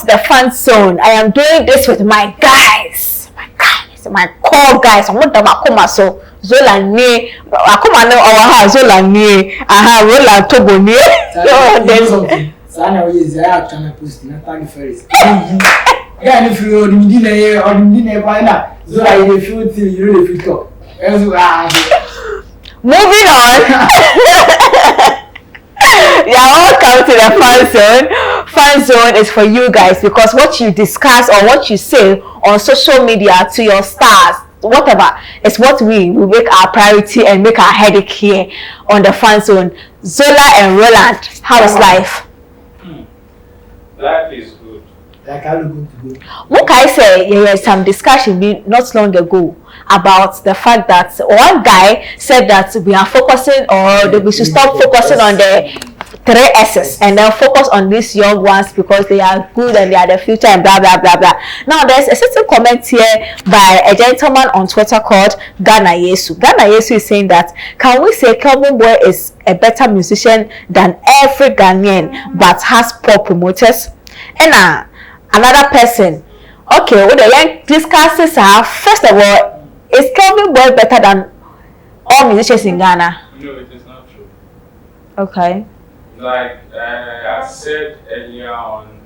the fan zone. I am doing this with my guys, my core guys. I'm not the so Zola ni. Akuma no our Zola ni. Aha, Rola Togo ni. Sana we is there trying to post na tag first. Yeah, if you didn't buy that, Zola you feel till you really feel talk. Moving on. Yeah, welcome to the fan zone. Fan zone is for you guys because what you discuss or what you say on social media to your stars, whatever, is what we make our priority and make our headache here on the fan zone. Zola and Roland, how is life? Life is good. Like how you going to go? What can I say? There was some discussion not long ago about the fact that one guy said that we are focusing or we should stop focusing on the 3 S's and then focus on these young ones because they are good and they are the future and blah blah blah blah. Now there's a certain comment here by a gentleman on Twitter called Ghana Yesu. Ghana Yesu is saying that can we say Kelvynboy is a better musician than every Ghanaian but has poor promoters? And another person, okay, what the young discusses are, first of all, is Kelvynboy better than all musicians in Ghana? No, it is not true. Okay. Like I said earlier on,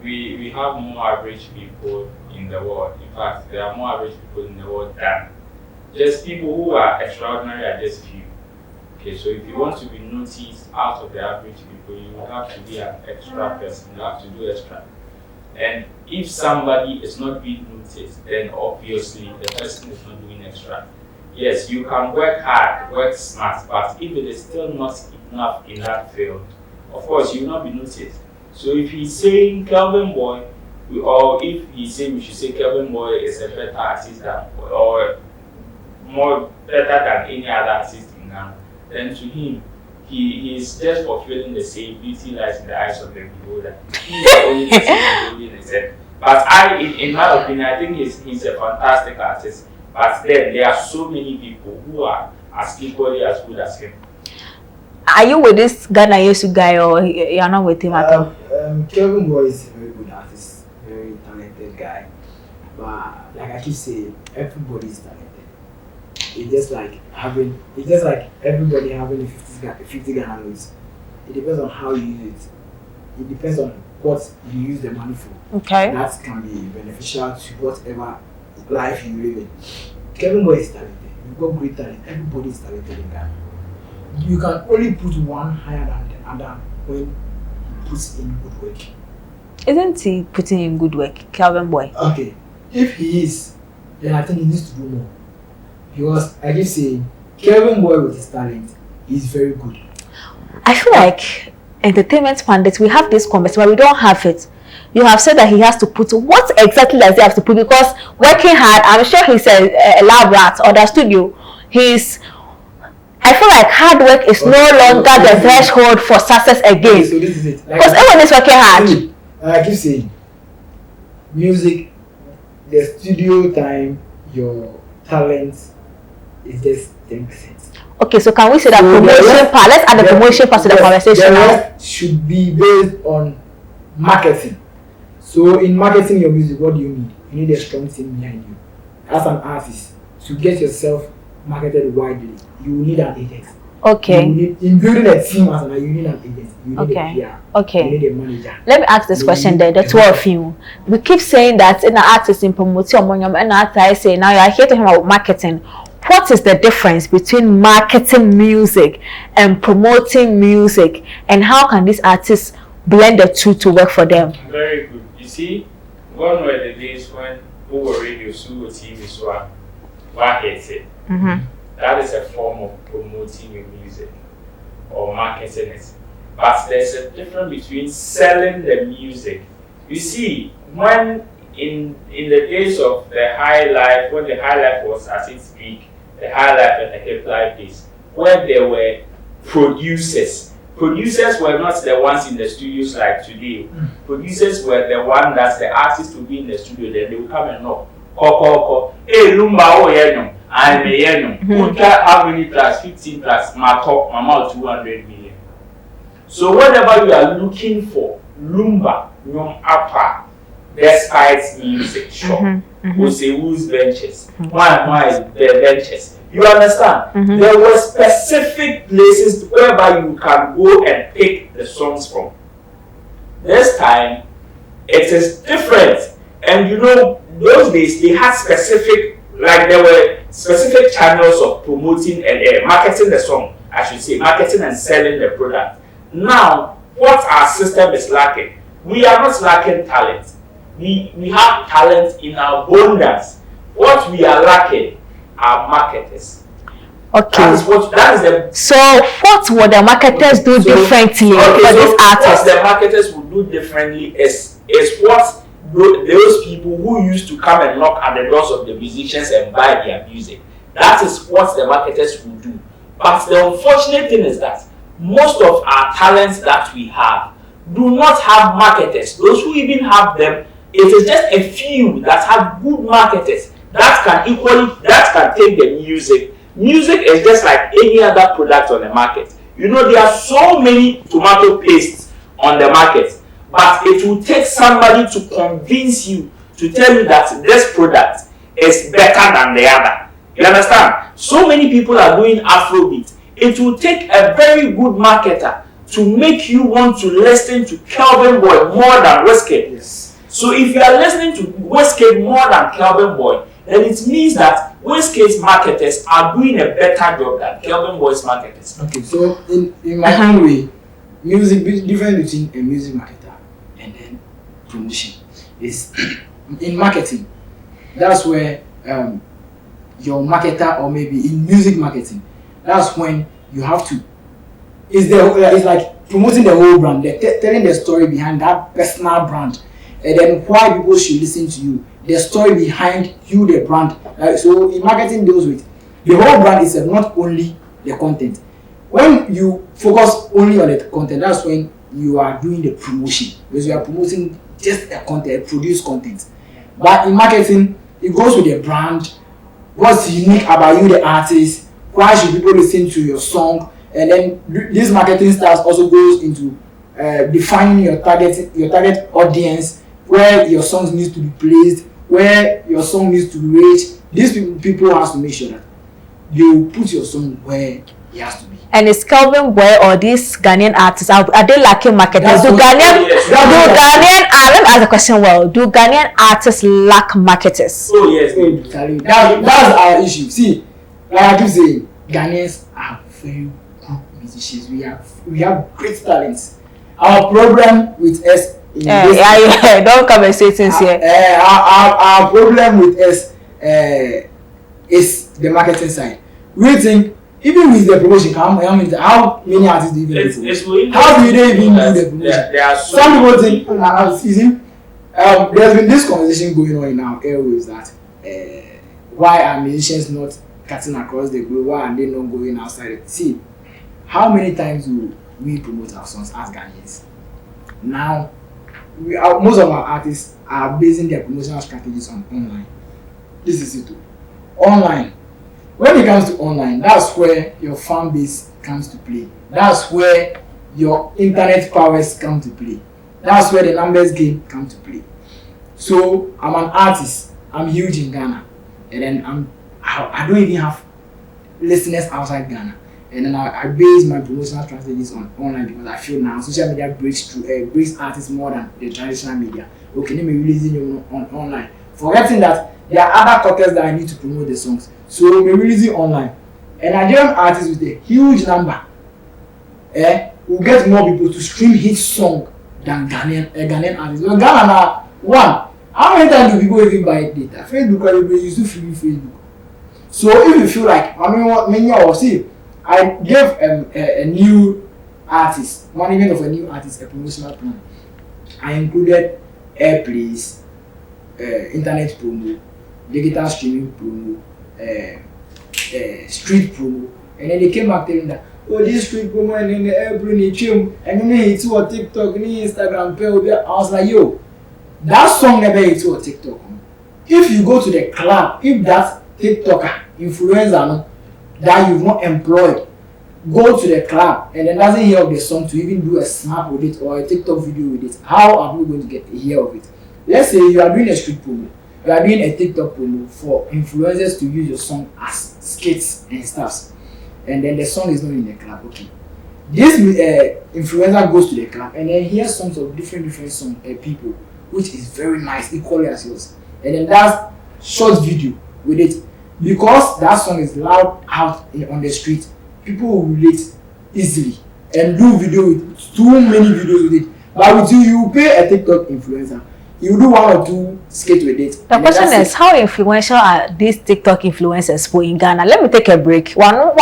we have more average people in the world. In fact, there are more average people in the world than just people who are extraordinary are just few. Okay, so if you want to be noticed out of the average people, you have to be an extra person. You have to do extra. And if somebody is not being noticed, then obviously the person is not doing extra. Yes, you can work hard, work smart, but if it is still not enough in that field, of course you will not be noticed. So if he's saying Kelvynboy, or if he's saying we should say Kelvynboy is a better artist than, or more better than any other artist in Ghana, then to him, he is just fulfilling the same beauty lies in the eyes of the beholder. He is the only person holding his head. But in my opinion, I think he's a fantastic artist. But then there are so many people who are as equally as good as him. Are you with this Ghana Yesu guy or you're not with him at all? Kelvynboy is a very good artist, very talented guy. But like I keep saying, everybody is talented. It's just like everybody having a 50 Ghana notes. It depends on how you use it. It depends on what you use the money for. Okay. That can be beneficial to whatever life you live in. Kelvynboy is talented. You've got great talent. Everybody is talented in Ghana. You can only put one higher than the other when he puts in good work. Isn't he putting in good work, Kelvynboy? Okay. If he is, then I think he needs to do more. Because I keep saying, Kelvynboy with his talent is very good. I feel like entertainment pundits, we have this conversation, but we don't have it. You have said that he has to put, what exactly does he have to put? Because working hard, I'm sure he's a lab rat or the studio. I feel like hard work is no longer the threshold for success again. So this is it. Because everyone is working hard. I keep saying, music, the studio time, your talent is just 10%. Okay, so can we say that promotion part? Let's add the promotion part to the conversation the now. rest should be based on marketing. So in marketing your music, what do you need? You need a strong team behind you. As an artist, to get yourself marketed widely, you need an agent. Okay. In building a team as an artist, you need an agent. You need a PR. Okay. You need a manager. Let me ask this question then, the two of you. We keep saying that in the artist in promoting and I say now you are here talking about marketing. What is the difference between marketing music and promoting music, and how can these artists blend the two to work for them? Very good. You see, one were the days when who were radio, so TV, so what hits it. That is a form of promoting your music or marketing it. But there's a difference between selling the music. You see, when in the days of the high life, when the high life was at its peak, the high life and the hip life days, where there were producers. Producers were not the ones in the studios like today. Producers were the one that the artist would be in the studio, then they would come and knock. Hey, Lumba, oh, yeah, I'm a yenom. How many tracks? 15 tracks. My top, my mouth 200 million. So whatever you are looking for Lumba, Nyom Apa, despite music, sure. We say whose benches, why is the benches. You understand? There were specific places whereby you can go and pick the songs from. This time, it is different. And you know, those days they had specific, like there were specific channels of promoting and marketing the song, I should say, marketing and selling the product. Now, what our system is lacking, we are not lacking talent. We have talent in our abundance. What we are lacking are marketers. Okay. That is the. So what would the marketers do differently for these artists? What the marketers would do differently is what those people who used to come and knock at the doors of the musicians and buy their music. That is what the marketers will do. But the unfortunate thing is that most of our talents that we have do not have marketers. Those who even have them, it is just a few that have good marketers that can take the music. Music is just like any other product on the market. You know, there are so many tomato pastes on the market, but it will take somebody to convince you, to tell you that this product is better than the other. You understand? So many people are doing Afrobeat. It will take a very good marketer to make you want to listen to Kelvynboy more than Wizkid. Yes. So if you are listening to Wizkid more than Kelvynboy, then it means that Wizkid's marketers are doing a better job than Kelvynboy's marketers. Okay, so in my own way, music difference between a music marketer and then promotion is in marketing. That's where your marketer, or maybe in music marketing, that's when you have to. It's like promoting the whole brand, telling the story behind that personal brand, and then why people should listen to you. The story behind you, the brand. So in marketing deals with the whole brand itself, not only the content. When you focus only on the content, that's when you are doing the promotion, because you are promoting just the content, produced content. But in marketing, it goes with the brand. What's unique about you, the artist? Why should people listen to your song? And then this marketing style also goes into defining your target audience, where your songs need to be placed, where your song needs to reach. These people have to make sure that you put your song where it has to be. And is Kelvynboy or these Ghanaian artists, are they lacking marketers? Let me ask the question well. Do Ghanaian artists lack marketers? Oh yes, that's our issue. See, like I keep saying, Ghanaians are very good musicians. We have great talents. Our problem with us don't come and say things here. Our problem with us is the marketing side. We think even with the promotion, how many artists do you even do? How do they even do the promotion? Some people think, there's been this conversation going on in our airwaves that why are musicians not cutting across the globe? Why are they not going outside? See, how many times do we promote our songs as Ghanaians? Now, most of our artists are basing their promotional strategies on online. This is it too. Online. When it comes to online, that's where your fan base comes to play. That's where your internet powers come to play. That's where the numbers game come to play. So I'm an artist. I'm huge in Ghana, and then I don't even have listeners outside Ghana. And then I base my promotional strategies on online, because I feel now social media breaks artists more than the traditional media. Okay, let me release it on online, forgetting that there are other quarters that I need to promote the songs. So we release it online. And Nigerian artists with a huge number will get more people to stream his song than Ghanaian artists. Because Ghana now, one, how many times do people even buy data? Facebook, everybody used to free Facebook. So if you feel like, I gave a new artist, management of a new artist, a promotional plan. I included airplays, internet promo, digital streaming promo, street promo, and then they came back telling that, oh, this street promo and then the airplane, and then it's on TikTok, and Instagram, I was like, yo, that song never hit on TikTok. If you go to the club, if that TikToker, influencer, that you've not employed, go to the club and then doesn't hear of the song to even do a snap with it or a TikTok video with it, how are people going to hear of it? Let's say you are doing a street promo, you are doing a TikTok promo for influencers to use your song as skits and stuff, and then the song is not in the club. Okay, this influencer goes to the club and then hears songs of different songs people, which is very nice, equally as yours, and then does short video with it. Because that song is loud out on the street, people will relate easily and do video with too many videos with it. But with you pay a TikTok influencer, you do 1 or 2 skits with it. The question is, how influential are these TikTok influencers for in Ghana? Let me take a break. One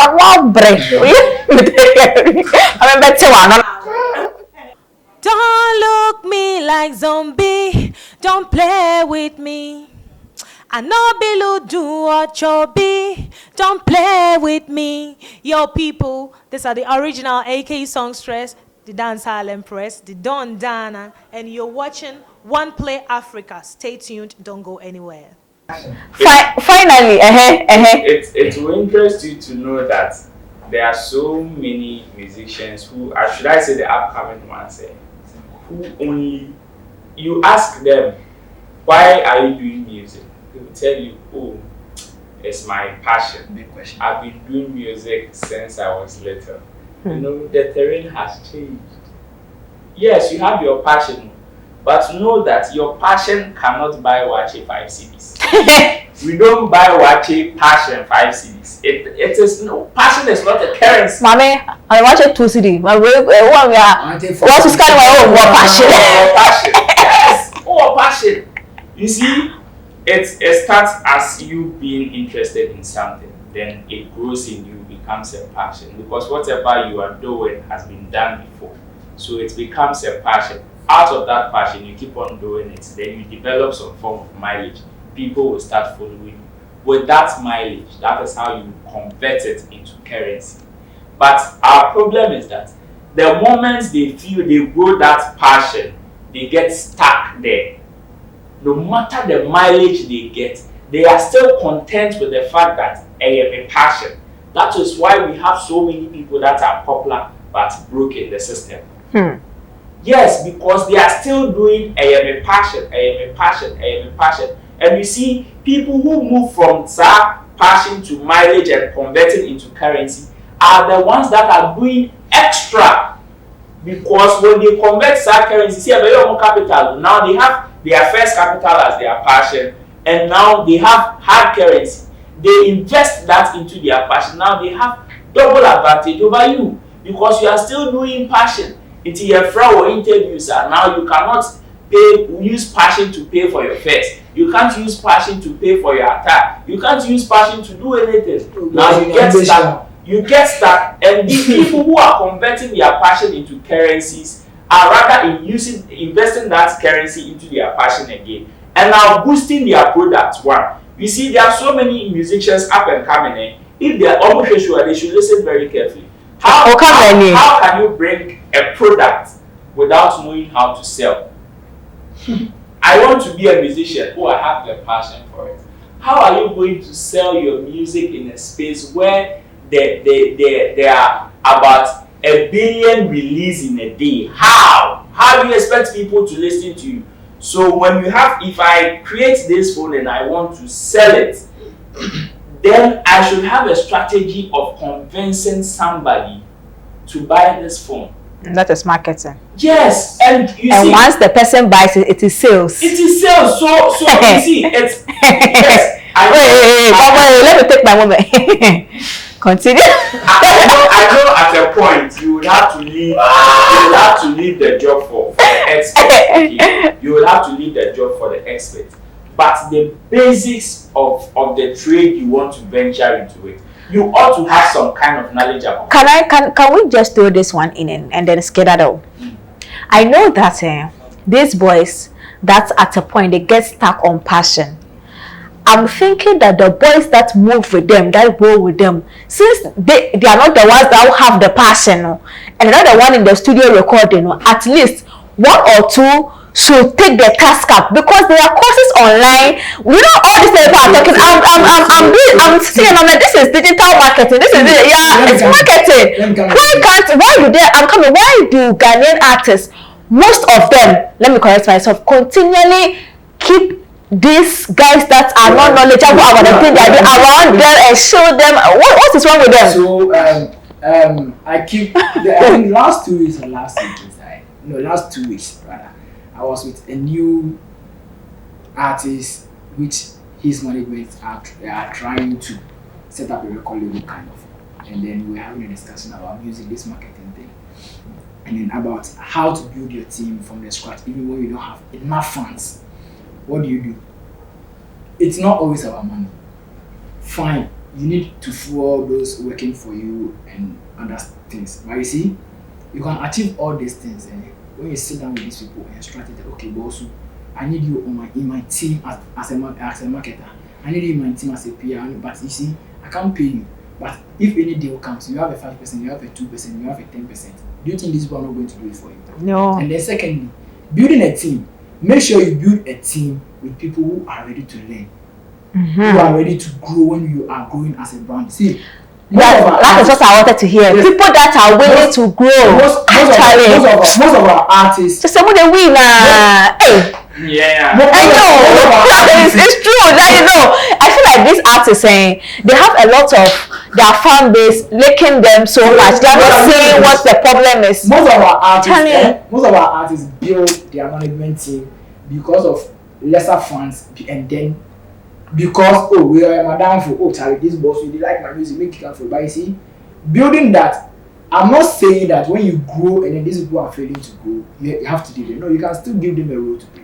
break. I remember Don't look me like zombie. Don't play with me. I know Bilu do or chobi. Don't play with me. Yo, people, these are the original AK songstress, the Dancehall Empress, the Don Dana, and you're watching OnePlay Africa. Stay tuned. Don't go anywhere. Finally, It will interest you to know that there are so many musicians who, or should I say the upcoming ones, who only, you ask them, why are you doing music? They will tell you, oh, it's my passion. Big question. I've been doing music since I was little. You know, the terrain has changed. Yes, you have your passion, but know that your passion cannot buy Wache 5 CDs. We don't buy Wache passion 5 CDs. It is no, passion is not a currency. Mommy, I watch it 2 CD. My we are what is kind of my passion. Passion. Yes, passion. You see, it starts as you being interested in something, then it grows in you, becomes a passion, because whatever you are doing has been done before, so it becomes a passion. Out of that passion, you keep on doing it, then you develop some form of mileage. People will start following you. With that mileage, that is how you convert it into currency. But our problem is that the moment they feel they grow that passion, they get stuck there. No matter the mileage they get, they are still content with the fact that I am a passion. That is why we have so many people that are popular but broke in the system. Yes, because they are still doing I am a passion, I am a passion, I am a passion. And you see, people who move from that passion to mileage and converting into currency are the ones that are doing extra. Because when they convert that currency, see a very more capital, now they have their first capital as their passion, and now they have hard currency. They invest that into their passion. Now they have double advantage over you because you are still doing passion. It's your friend or interviews, and now you cannot use passion to pay for your first. You can't use passion to pay for your attack. You can't use passion to do anything. Now you get stuck. You get stuck, and these people who are converting their passion into currencies are rather investing that currency into their passion again, and now boosting their product. One, you see, there are so many musicians up and coming. If they are almost sure, they should listen very carefully. How can you bring a product without knowing how to sell? I want to be a musician. Oh, I have the passion for it. How are you going to sell your music in a space where there are about 1 billion releases in a day? How do you expect people to listen to you? So when you have, if I create this phone and I want to sell it, then I should have a strategy of convincing somebody to buy this phone. That is marketing. Yes, and you see, once the person buys it, it is sales. It is sales. So you see, it's yes. Wait, let me take my moment. Continue. I know at a point you would have to leave. You will have to leave the job for the expert. Okay? You will have to leave the job for the expert. But the basics of the trade you want to venture into it, you ought to have some kind of knowledge about. Can we just throw this one in and then skate that out? I know that these boys, that's at a point they get stuck on passion. I'm thinking that the boys that move with them, that roll with them, since they are not the ones that have the passion, and they're not the one in the studio recording, at least 1 or 2 should take the task up, because there are courses online. You know, all these people are talking. I'm sitting and I'm like, this is digital marketing. This is it's marketing. Why do they? I'm coming. Why do Ghanaian artists, most of them, let me correct myself, continually keep these guys that are not knowledgeable about the thing they do around them and show them what is wrong with them? So I think last 2 weeks or last last 2 weeks rather, I was with a new artist which his management are trying to set up a record label kind of, and then we were having a discussion about music, this marketing thing, and then about how to build your team from the scratch even when you don't have enough funds. What do? It's not always about money. Fine, you need to follow those working for you and other things. But you see, you can achieve all these things. And when you sit down with these people and strategize, okay, but also, I need you in my team as a marketer. I need you in my team as a PR. But you see, I can't pay you. But if any deal comes, you have a 5%, you have a 2%, you have a 10%. Do you think these people are not going to do it for you? No. And then secondly, building a team. Make sure you build a team with people who are ready to learn, who are ready to grow when you are growing as a brand. See, that is what I wanted to hear. Yes. People that are willing to grow. Most of our artists. Just some of the winner. Hey. Yeah. I know. It's true. That, you know, I feel like these artists saying they have a lot of their fan base liking them so much. They're not saying what the problem is. Most of our artists build their management team because of lesser funds, and then because we are madam for Charlie, this boss really like my music, make it for. But you see, building that, I'm not saying that when you grow and then these people are failing to grow, you have to do it. No, you can still give them a role to play.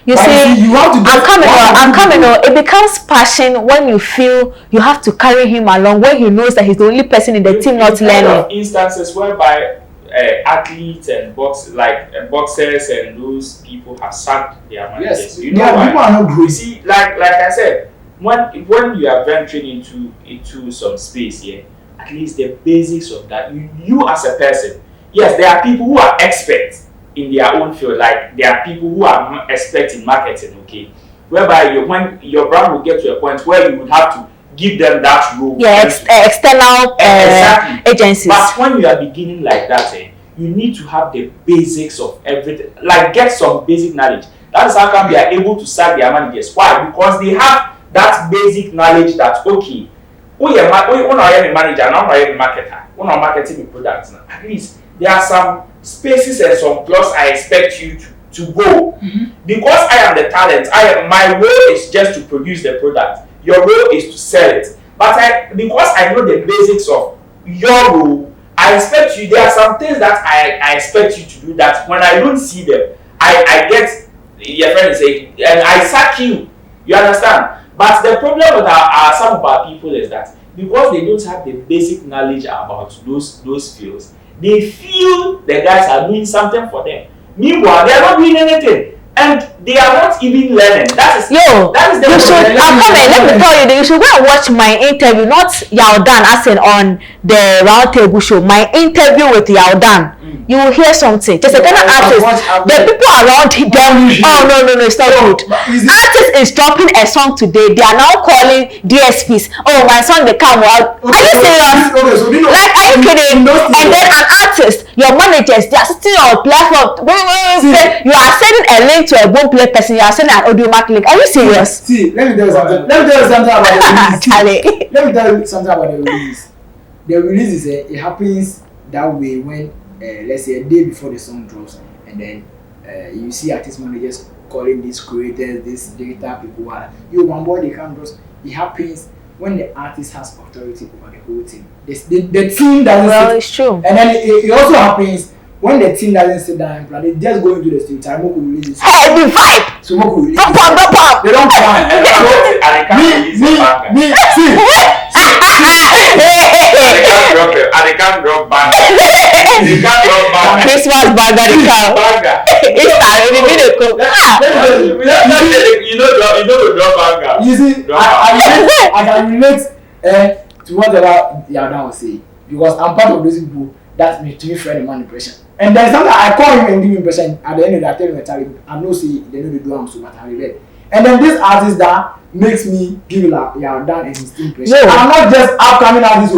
You see, you have to I'm coming. It becomes passion when you feel you have to carry him along, when he knows that he's the only person in the team not learning. Instances whereby athletes and boxers and those people have sacked their managers. Yes, you know why? People are not growing. You see, like I said, when you are venturing into some space here, at least the basics of that, you as a person, yes, there are people who are experts in their own field, like there are people who are experts in marketing, okay, whereby when your brand will get to a point where you would have to give them that role. Yeah, external exactly. Agencies. But when you are beginning like that, you need to have the basics of everything, like get some basic knowledge. That is how come they are able to sack their managers. Why? Because they have that basic knowledge that, okay, when you're a manager, not a marketer, when you're marketing products, at least there are some spaces and some plots I expect you to go. Because I am the talent, my role is just to produce the product. Your role is to sell it. But because I know the basics of your role, I expect you, there are some things that I expect you to do that when I don't see them, I get, your friend is saying, and I sack you. You understand? But the problem with some of our people is that because they don't have the basic knowledge about those fields, they feel the guys are doing something for them. Meanwhile, they are not doing anything. And they are not even learning. That is the let me tell you, you should go and watch my interview, not Yaudan, as in on the round table show. My interview with Yaudan. You will hear something. Just a Ghana artist. The people around them. Oh no, it's not good. Artist is dropping a song today. They are now calling DSPs. Oh, my song they come out. Are you serious? Like, are you kidding? And then an artist, your managers, they are sitting on platform. You are sending a link to a OnePlay person. You are sending an audio mark link. Are you serious? See, let me tell you something. Let me tell you something about the release. Let me tell you something about the release. The release is it happens that way when let's say a day before the song drops, and then you see artist managers calling these creators, these digital people, one boy they can't drop. It happens when the artist has authority over the whole team. The team doesn't. Well, it's true. And then it also happens when the team doesn't sit down and plan. They just go into the studio. Time will release it. Hey, be vibe. So what will release? They don't plan. Me. See. They can't drop banger. They can't drop banger. Christmas banger. It's You know drop banger. You see, I can relate to whatever Yaudan was saying, because I'm part of those people that make me feel the man depression. And then sometimes I call him and give him impression. At the end of that, I tell him, Charlie, I know see they know they do am so, but I will bet. And then this artist that makes me give like yeah done and his impression. I'm not just upcoming artists.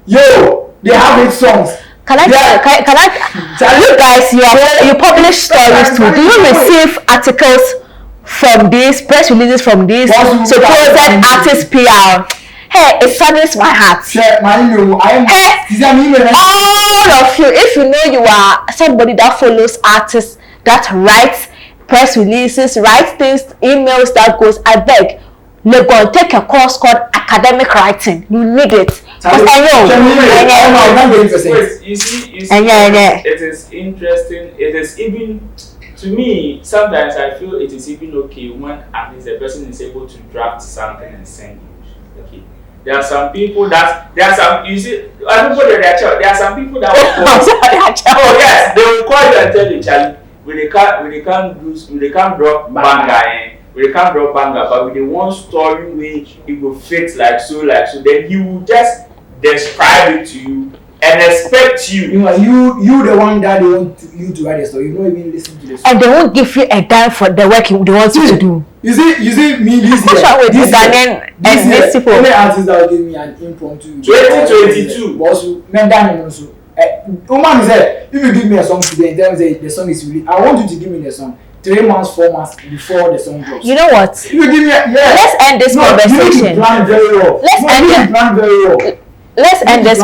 Yo, they have hit songs. Can I you guys, you publish stories too. Do you receive articles from these, press releases from these supposed artist PR? Hey, it saddens my heart. All of you, if you know you are somebody that follows artists, that writes press releases, writes things, emails that goes, I beg, they're going to take a course called academic writing. You need it. Because I know. You see, it is interesting. It is even, to me, sometimes I feel it is even okay when at least the person is able to draft something and send you. Okay. There are some people that, you see, I don't put their child. There are some people that will call. Oh yes, they will call you and tell you, Charlie, we can't drop banger, but with the one story which it will fit like so, then he will just describe it to you and expect you. You the one that they want you to write the story. You don't even listen to the story. And they won't give you a dime for the work they want you to do. You see me this year. This people. Only artists that will give me an impromptu. 2022. Woman said, if you give me a song today and tell me the song is really, I want you to give me the song 3 months, 4 months before the song drops. You know what? If you give me let's end this conversation. Plan very well. Let's end this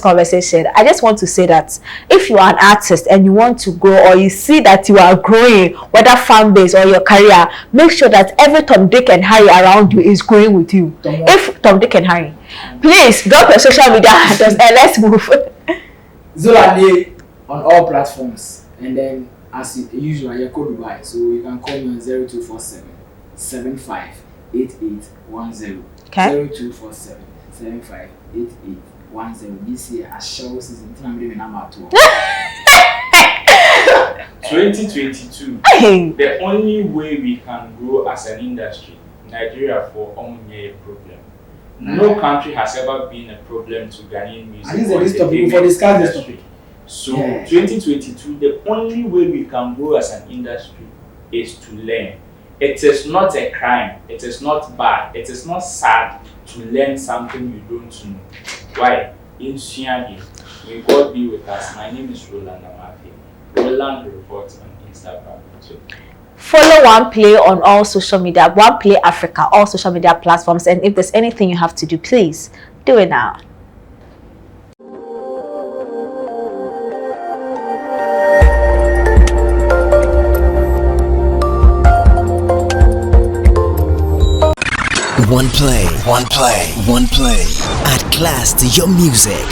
conversation. I just want to say that if you are an artist and you want to grow, or you see that you are growing, whether fan base or your career, make sure that every Tom, Dick and Harry around you is growing with you. If Tom, Dick and Harry, please drop your social media handles and let's move. Zola Day on all platforms, and then as usual, your code Dubai, so you can call me on 0247 758810. Okay. 0247 758810. This year, I shall season 2022. The only way we can grow as an industry, Nigeria for only a problem. No country has ever been a problem to Ghanaian music. So 2022, the only way we can grow as an industry is to learn. It is not a crime. It is not bad. It is not sad to learn something you don't know. Why? In Siagi, may God be with us. My name is Roland Amafi. Roland Report on Instagram. Follow OnePlay on all social media, OnePlay Africa, all social media platforms. And if there's anything you have to do, please do it now. OnePlay. Add class to your music.